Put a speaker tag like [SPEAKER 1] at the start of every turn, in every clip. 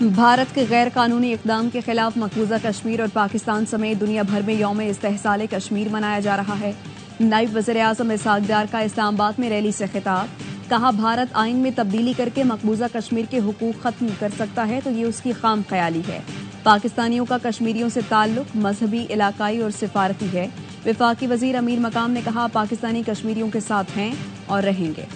[SPEAKER 1] भारत के गैर कानूनी इकदाम के खिलाफ मकबूजा कश्मीर और पाकिस्तान समेत दुनिया भर में यौम इस्तेहसाल कश्मीर मनाया जा रहा है। नायब वज़ीर-ए-आज़म इसहाक डार का इस्लामाबाद में रैली से खिताब। कहा, भारत आइन में तब्दीली करके मकबूजा कश्मीर के हुकूक खत्म कर सकता है तो ये उसकी खाम ख्याली है। पाकिस्तानियों का कश्मीरियों से ताल्लुक मजहबी, इलाकाई और सिफारती है। वफाकी वजीर अमीर मकाम ने कहा, पाकिस्तानी कश्मीरियों के साथ हैं और रहेंगे।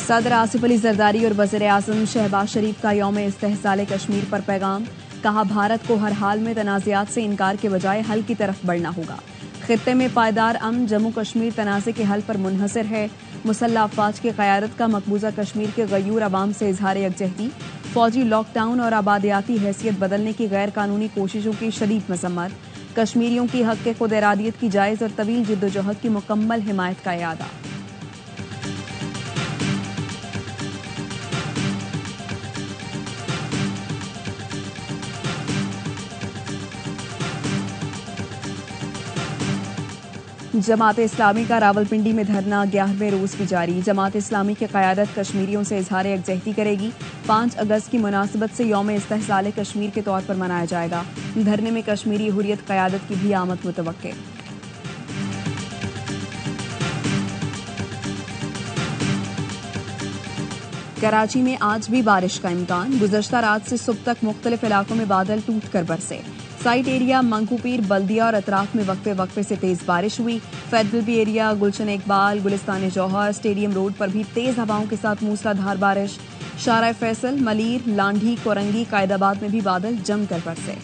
[SPEAKER 1] सदर आसिफ अली जरदारी और वज़ीर-ए-आज़म शहबाज शरीफ का यौम इस्तेहसाल कश्मीर पर पैगाम। कहा, भारत को हर हाल में तनाज़ात से इनकार के बजाय हल की तरफ बढ़ना होगा। खित्ते में पायदार अमन जम्मू कश्मीर तनाज़े के हल पर मुनहसर है। मुसल्लह अफवाज की क़यादत का मकबूजा कश्मीर के गयूर अवाम से इजहार यकजहती। फौजी लॉकडाउन और आबादियाती हैसियत बदलने की गैर कानूनी कोशिशों की शदीद मजम्मत। कश्मीरियों की हक के खुद इरादियत की जायज़ और तवील जिद्दोजहद की मुकम्मल हिमायत का इरादा। जमात इस्लामी का रावलपिंडी में धरना 11वें रोज भी जारी। जमात इस्लामी की क़यादत कश्मीरियों से इजहार यकजहती करेगी। 5 अगस्त की मुनासिबत से यौम इस्तेहसाल कश्मीर के तौर पर मनाया जाएगा। धरने में कश्मीरी हुर्रियत क़यादत की भी आमद मुतवक्के। कराची में आज भी बारिश का इम्कान। गुज़श्ता रात से सुबह तक मुख्तलिफ इलाकों में बादल टूट कर बरसे। साइट एरिया मंगूपीर, बल्दिया और अतराफ में वक्फे वक्फे से तेज बारिश हुई। फेडरल बी एरिया, गुलशन इकबाल, गुलिस्तान जौहर, स्टेडियम रोड पर भी तेज हवाओं के साथ मूसलाधार बारिश। शारा फैसल, मलीर, लांढी, कोरंगी, कायदाबाद में भी बादल जमकर बरसे।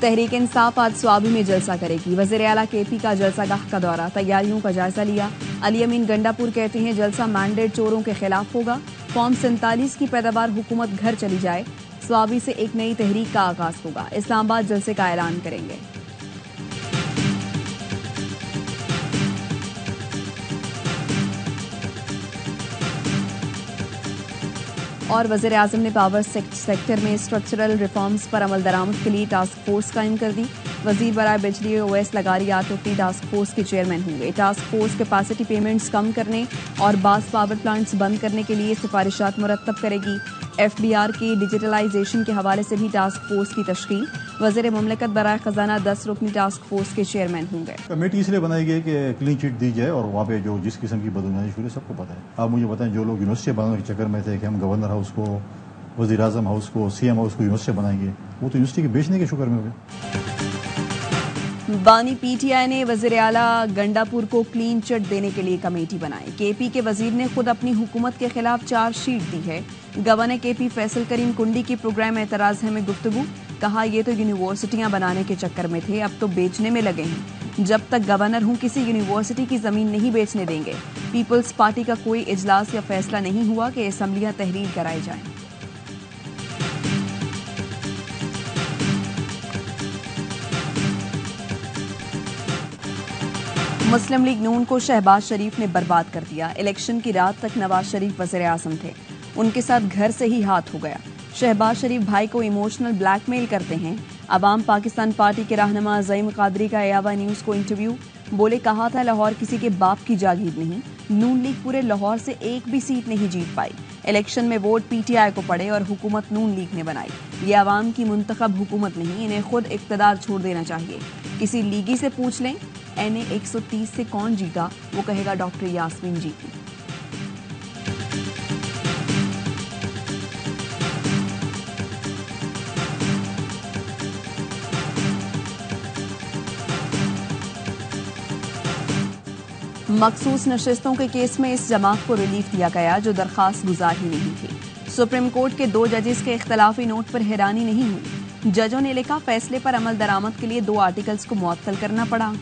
[SPEAKER 1] तहरीक इंसाफ आज स्वाबी में जलसा करेगी। वज़ीर आला केपी का जलसागाह का दौरा, तैयारियों का जायजा लिया। अली अमीन गंडापुर कहते हैं, जलसा मैंडेट चोरों के खिलाफ होगा। फॉर्म 47 की पैदावार हुकूमत घर चली जाए। स्वाबी से एक नई तहरीक का आगाज होगा। इस्लामाबाद जलसे का ऐलान करेंगे। और वज़ीर-ए-आज़म ने पावर सेक्टर में स्ट्रक्चरल रिफॉर्म्स पर अमल दरामद के लिए टास्क फोर्स कायम कर दी। वजीर बराए बिजली ओवैस लगारी आटोटी टास्क फोर्स के चेयरमैन होंगे। टास्क फोर्स कैपेसिटी पेमेंट्स कम करने और बास पावर प्लांट्स बंद करने के लिए सिफारिशात मुरत्तब करेगी। FBR की डिजिटलाइजेशन के हवाले से भी टास्क फोर्स की तश्कील। वज़ीर मुमलिकत बराए खजाना 10 रुकनी टास्क फोर्स के चेयरमैन होंगे।
[SPEAKER 2] कमेटी इसलिए बनाई गई कि क्लीन चिट दी जाए और वहाँ पे जो जिस किस्म की बदमाशी हुई सबको पता है। आप मुझे बताएं, जो लोग यूनिवर्सिटी बनाने के चक्कर में थे कि हम गवर्नर हाउस को, वज़ीर आज़म हाउस को, CM हाउस को यूनिवर्सिटी बनाएंगे, वो तो यूनिवर्सिटी के बेचने के शुक्र में हो गए।
[SPEAKER 1] बानी PTI ने वज़ीर आला गंडापुर को क्लीन चिट देने के लिए कमेटी बनाई। KP के वजीर ने खुद अपनी हुकूमत के खिलाफ चार्जशीट दी है। गवर्नर KP फैसल करीम कुंडी की प्रोग्राम एतराज़ है में गुफ्तगू। कहा, ये तो यूनिवर्सिटियां बनाने के चक्कर में थे, अब तो बेचने में लगे हैं। जब तक गवर्नर हूं किसी यूनिवर्सिटी की जमीन नहीं बेचने देंगे। पीपल्स पार्टी का कोई इजलास या फैसला नहीं हुआ कि असम्बलियां तहरीर कराई जाएं। मुस्लिम लीग नून को शहबाज शरीफ ने बर्बाद कर दिया। इलेक्शन की रात तक नवाज शरीफ वज़ीर-ए-आज़म थे, उनके साथ घर से ही हाथ हो गया। शहबाज शरीफ भाई को इमोशनल ब्लैकमेल करते हैं। अवाम पाकिस्तान पार्टी के रहनुमा ज़ईम कादरी का एयावा न्यूज़ को इंटरव्यू। बोले, कहा था लाहौर किसी के बाप की जागीर नहीं। नून लीग पूरे लाहौर से एक भी सीट नहीं जीत पाई। इलेक्शन में वोट PTI को पड़े और हुकूमत नून लीग ने बनाई। ये अवाम की मुंतखब हुकूमत नहीं, इन्हें खुद इक़्तिदार छोड़ देना चाहिए। किसी लीगी से पूछ लें NA 130 से कौन जीता, वो कहेगा डॉक्टर यास्मीन जीती। मखसूस नशिस्तों के केस में इस जमात को रिलीफ दिया गया जो दरखास्त गुजार ही नहीं थी। सुप्रीम कोर्ट के 2 जजेस के इख्तलाफी नोट पर हैरानी नहीं हुई। जजों ने लिखा, फैसले पर अमल दरामद के लिए 2 आर्टिकल्स को मुअत्तल करना पड़ा।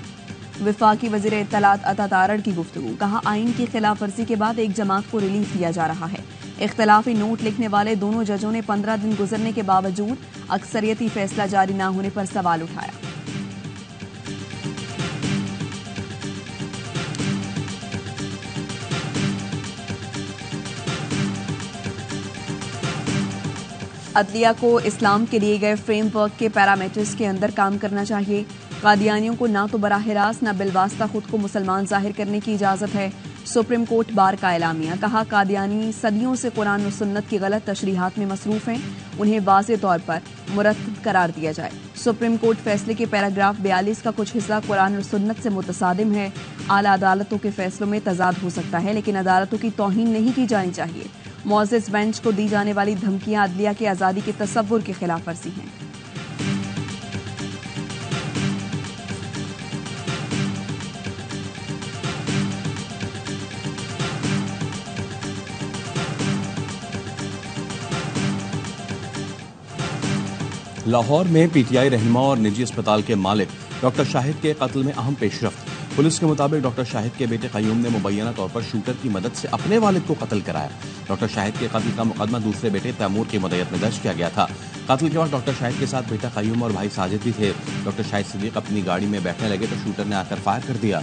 [SPEAKER 1] वफाकी वज़ीर इत्तलात अता तारड़ की गुफ्तगू। कहा, आइन की खिलाफ वर्जी के बाद एक जमात को रिलीफ दिया जा रहा है। इख्तलाफी नोट लिखने वाले दोनों जजों ने 15 दिन गुजरने के बावजूद अक्सरियती फैसला जारी न होने पर सवाल उठाया। अदलिया को इस्लाम के दिए गए फ्रेमवर्क के पैरामीटर्स के अंदर काम करना चाहिए। कादियानियों को ना तो बराह रास्त ना बिलवास्ता खुद को मुसलमान जाहिर करने की इजाजत है। सुप्रीम कोर्ट बार का एलामिया, कहा कादियानी सदियों से कुरान और सुन्नत की गलत तशरीहात में मसरूफ हैं, उन्हें वाज़े तौर पर मुरत्तब करार दिया जाए। सुप्रीम कोर्ट फैसले के पैराग्राफ 42 का कुछ हिस्सा कुरान और सुन्नत से मुतसादिम है। आला अदालतों के फैसलों में तजाद हो सकता है, लेकिन अदालतों की तौहीन नहीं की जानी चाहिए। मुअज़्ज़ज़ बेंच को दी जाने वाली धमकियां अदलिया की आज़ादी के तसव्वुर की खिलाफ वर्जी हैं।
[SPEAKER 3] लाहौर में पीटीआई रहनुमा और निजी अस्पताल के मालिक डॉक्टर शाहिद के कत्ल में अहम पेशरफ्त। पुलिस के मुताबिक डॉक्टर शाहिद के बेटे कयूम ने मुबैना तौर पर शूटर की मदद से अपने वालिद को कत्ल कराया। डॉक्टर शाहिद के कत्ल का मुकदमा दूसरे बेटे तैमूर की मदयत में दर्ज किया गया था। कत्ल के वक्त डॉक्टर शाहिद के साथ बेटा कयूम और भाई साजिद भी थे। डॉक्टर शाहिद सिद्दीक अपनी गाड़ी में बैठने लगे तो शूटर ने आकर फायर कर दिया।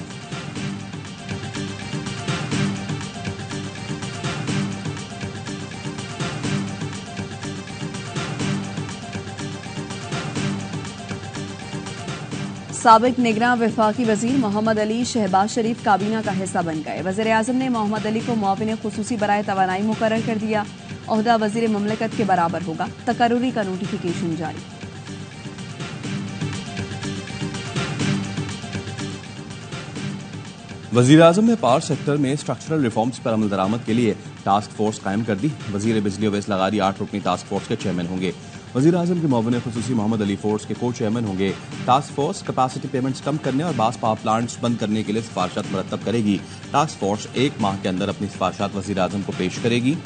[SPEAKER 1] साबिक निगरान वफाकी वजीर मोहम्मद अली शहबाज शरीफ काबीना का हिस्सा बन गए। वज़ीर आज़म ने मोहम्मद अली को मुआविन खुसूसी बराए तवानाई मुकर्रर कर दिया। ओहदा वज़ीर ममलकत के बराबर होगा। तकर्रुरी का नोटिफिकेशन जारी।
[SPEAKER 3] वज़ीर आज़म ने पावर सेक्टर में स्ट्रक्चरल रिफॉर्म्स पर अमल दरामद के लिए टास्क फोर्स कायम कर दी। वज़ीर बिजली अवैस लगारी 8 रुकनी टास्क फोर्स के चेयरमैन होंगे। वज़ीर आज़म के मुआविन खुसूसी मोहम्मद अली फोर्स के को चेयरमैन होंगे। टास्क फोर्स कैपेसिटी पेमेंट्स कम करने और बास पावर प्लांट्स बंद करने के लिए सिफारिशात मुरत्तब करेगी। टास्क फोर्स 1 माह के अंदर अपनी सिफारिशात वज़ीर आज़म को पेश करेगी।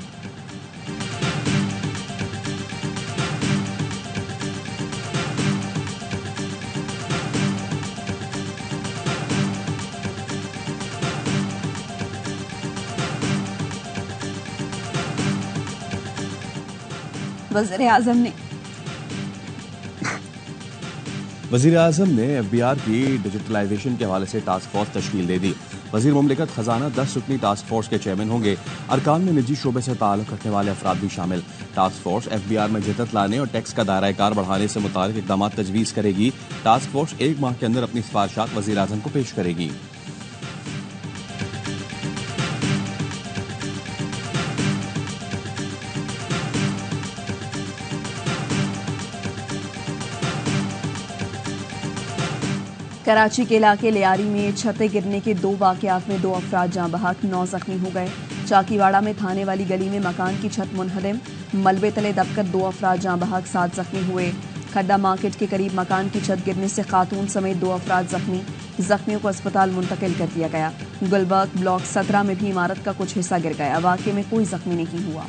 [SPEAKER 1] वज़ीर
[SPEAKER 3] आज़म ने FBR की डिजिटलाइजेशन के हवाले से टास्क फोर्स तश्कील दे दी। वज़ीर मुमलिकत खजाना 10 रुकनी टास्क फोर्स के चेयरमैन होंगे। अरकान में निजी शोबे से ताल्लुक रखने वाले अफराद भी शामिल। टास्क फोर्स FBR में जिद्दत लाने और टैक्स का दायरा कार बढ़ाने से मुताल्लिक इक़दाम तजवीज़ करेगी। टास्क फोर्स 1 माह के अंदर अपनी सिफारिशात वज़ीर आज़म को पेश करेगी।
[SPEAKER 1] कराची के इलाके लियारी में छतें गिरने के 2 वाक़यात में 2 अफराद जाँ बहक 9 जख्मी हो गए। चाकीवाड़ा में थाने वाली गली में मकान की छत मुनहदम, मलबे तले दबकर 2 अफराद जाँ बहक 7 जख्मी हुए। खड्डा मार्केट के करीब मकान की छत गिरने से खातून समेत 2 अफराद जख्मी। जख्मियों को अस्पताल मुंतकिल कर दिया गया। गुलबर्ग ब्लॉक 17 में भी इमारत का कुछ हिस्सा गिर गया। वाक़े में कोई जख्मी नहीं हुआ।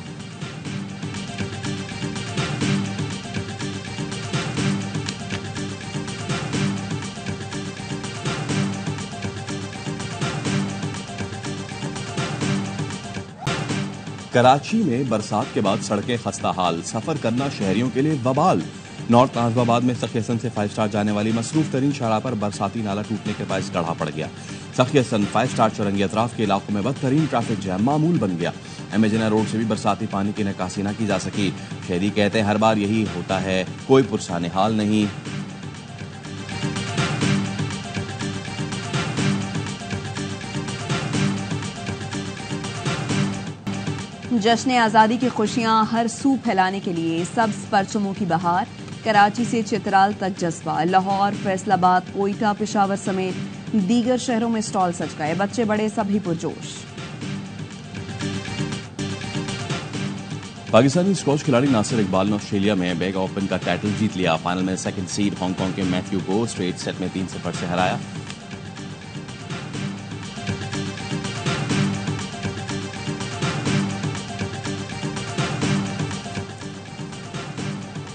[SPEAKER 3] कराची में बरसात के बाद सड़कें खस्ता हाल, सफर करना शहरियों के लिए वबाल। नॉर्थ नाजिबाबाद में सखी हसन से 5 स्टार जाने वाली मसरूफ तरीन शाहराह पर बरसाती नाला टूटने के बायस गढ़ा पड़ गया। सखी हसन 5 स्टार चौरंगी अतराफ के इलाकों में बदतरीन ट्रैफिक जैम मामूल बन गया। एमेजना रोड से भी बरसाती पानी की निकासी न की जा सकी। शहरी कहते हैं हर बार यही होता है, कोई पुरसाने हाल नहीं।
[SPEAKER 1] जश्न आज़ादी की खुशियां हर सू फैलाने के लिए सब्ज परचमों की बहार। कराची से चित्राल तक जज्बा। लाहौर, फैसलाबाद, कोयटा, पेशावर समेत दीगर शहरों में स्टॉल सज गए। बच्चे बड़े सभी पुरजोश।
[SPEAKER 3] पाकिस्तानी स्क्वॉश खिलाड़ी नासिर इकबाल ने ऑस्ट्रेलिया में बेग ओपन का टाइटल जीत लिया। फाइनल में सेकंड सीड हांगकांग के मैथ्यू को स्ट्रेट सेट में 3-0 से हराया।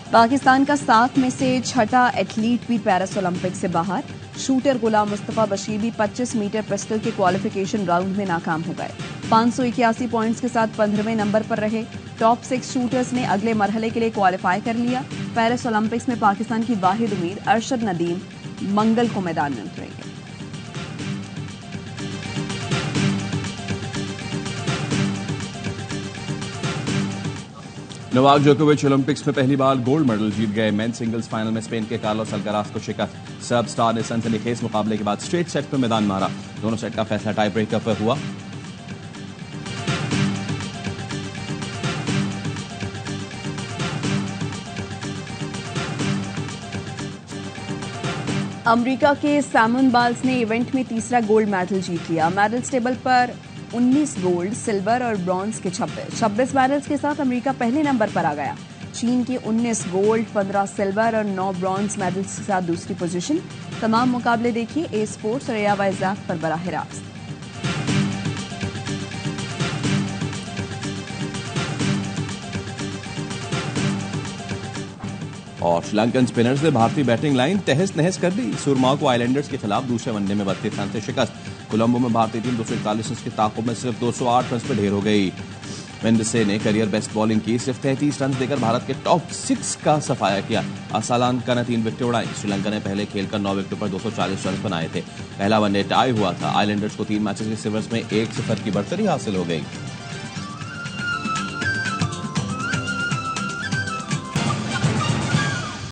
[SPEAKER 1] पाकिस्तान का 7 में से 6ठा एथलीट भी पेरिस ओलंपिक से बाहर। शूटर गुलाम मुस्तफा बशीर भी 25 मीटर पिस्टल के क्वालिफिकेशन राउंड में नाकाम हो गए। 581 पॉइंट्स के साथ 15वें नंबर पर रहे। टॉप 6 शूटर्स ने अगले मरहले के लिए क्वालिफाई कर लिया। पेरिस ओलंपिक्स में पाकिस्तान की वाहिद उम्मीद अरशद नदीम मंगल को मैदान में उतरेंगे।
[SPEAKER 3] नोवाक जोकोविच ओलंपिक्स में पहली बार गोल्ड मेडल जीत गए। मेन सिंगल्स फाइनल में स्पेन के कार्लोस अल्काराज को शिकस्त। सर्ब स्टार ने सनसनीखेज मुकाबले के बाद स्ट्रेट सेट में मैदान मारा। दोनों सेट का फैसला टाई ब्रेकर पर हुआ।
[SPEAKER 1] अमेरिका के सैमन बाल्स ने इवेंट में तीसरा गोल्ड मेडल जीत लिया। मेडल्स टेबल पर 19 गोल्ड, सिल्वर और ब्रॉन्ज के 26 मेडल्स के साथ अमेरिका पहले नंबर पर आ गया। चीन के 19 गोल्ड, 15 सिल्वर और 9 ब्रॉन्ज मेडल्स के साथ दूसरी पोजीशन। तमाम मुकाबले देखिए ए स्पोर्ट्स और एआवाई ज़ैप पर बराह रास्त।
[SPEAKER 3] और श्रीलंकन स्पिनर्स ने भारतीय बैटिंग लाइन तहस नहस कर दी। सुरमाओं को आइलैंडर्स के खिलाफ दूसरे वनडे में 32 रन से शिकस्त। कोलंबो में भारतीय टीम 241 रन के ताकुब में सिर्फ 208 रन पर ढेर हो गई। वेंडसे ने करियर बेस्ट बॉलिंग की, सिर्फ 33 रन देकर भारत के टॉप 6 का सफाया किया। असालांका ने 3 विकेटें उड़ाई। श्रीलंका ने पहले खेलकर 9 विकेटों पर 240 रन बनाए थे। पहला वनडे टाई हुआ था। आइलैंडर्स को 3 मैचेस के सिवर्स में 1-0 की बढ़तरी हासिल हो गई।